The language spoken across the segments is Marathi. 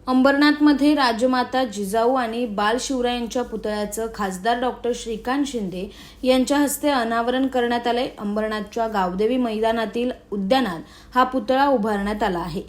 अंबरनाथमध्ये राजमाता जिजाऊ आणि बाल शिवरायांच्या पुतळ्याचं खासदार डॉक्टर श्रीकांत शिंदे यांच्या हस्ते अनावरण करण्यात आले। अंबरनाथच्या गावदेवी मैदानातील उद्यानात हा पुतळा उभारण्यात आला आहे।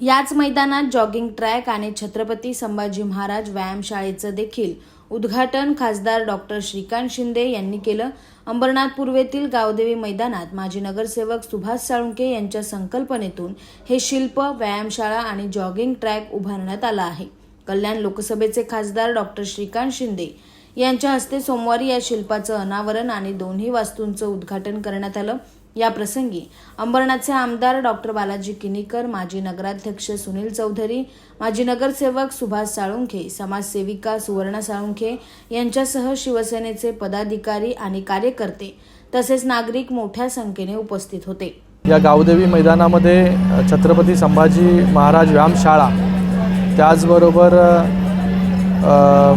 याच मैदानात जॉगिंग ट्रॅक आणि छत्रपती संभाजी महाराज व्यायामशाळेचं देखील उद्घाटन खासदार डॉक्टर श्रीकांत शिंदे यांनी केलं। अंबरनाथ पूर्वेतील गावदेवी मैदानात माजी नगरसेवक सुभाष साळुंखे यांच्या संकल्पनेतून हे शिल्प, व्यायामशाळा आणि जॉगिंग ट्रॅक उभारण्यात आला आहे। कल्याण लोकसभेचे खासदार डॉक्टर श्रीकांत शिंदे यांच्या हस्ते सोमवारी या शिल्पाचं अनावरण आणि दोन्ही वास्तूंचं उद्घाटन करण्यात आलं। या प्रसंगी अंबरनाथचे आमदार डॉक्टर बालाजी किनीकर, माजी नगराध्यक्ष सुनील चौधरी, माजी नगरसेवक सुभाष साळुंखे, समाजसेविका सुवर्णा साळुंखे यांच्यासह शिवसेनेचे पदाधिकारी आणि कार्यकर्ते तसेच नागरिक मोठ्या संख्येने उपस्थित होते। या गावदेवी मैदानामध्ये छत्रपती संभाजी महाराज व्यायामशाळा, त्याचबरोबर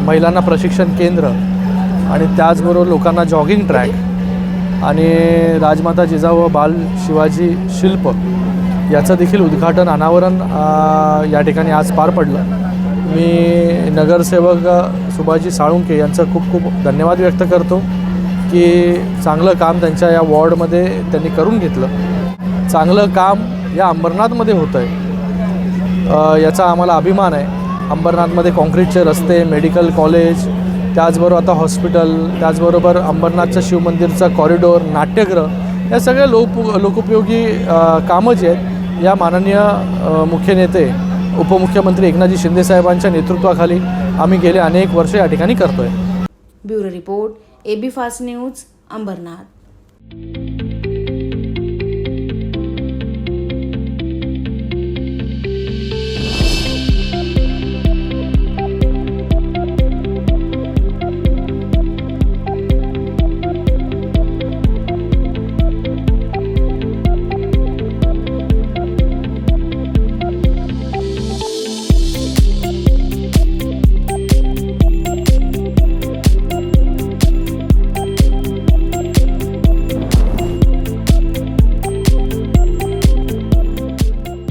महिलांना प्रशिक्षण केंद्र आणि त्याचबरोबर लोकांना जॉगिंग ट्रॅक आणि राजमाता जिजाऊ व बाल शिवाजी शिल्प याचं देखील उद्घाटन, अनावरण या ठिकाणी आज पार पडलं। मी नगरसेवक सुभाषजी साळुंखे यांचं खूप खूप धन्यवाद व्यक्त करतो की चांगलं काम त्यांच्या या वॉर्डमध्ये त्यांनी करून घेतलं। चांगलं काम या अंबरनाथमध्ये होतं आहे, याचा आम्हाला अभिमान आहे। अंबरनाथमध्ये कॉन्क्रीटचे रस्ते, मेडिकल कॉलेज, त्याचबरोबर आता हॉस्पिटल, त्याचबरोबर अंबरनाथचं शिवमंदिरचं कॉरिडॉर, नाट्यगृह, या सगळ्या लोकोपयोगी कामं जी आहेत या माननीय मुख्य नेते उपमुख्यमंत्री एकनाथजी शिंदे साहेबांच्या नेतृत्वाखाली आम्ही गेले अनेक वर्ष या ठिकाणी करतोय। Bureau report, AB fast news, Ambernath.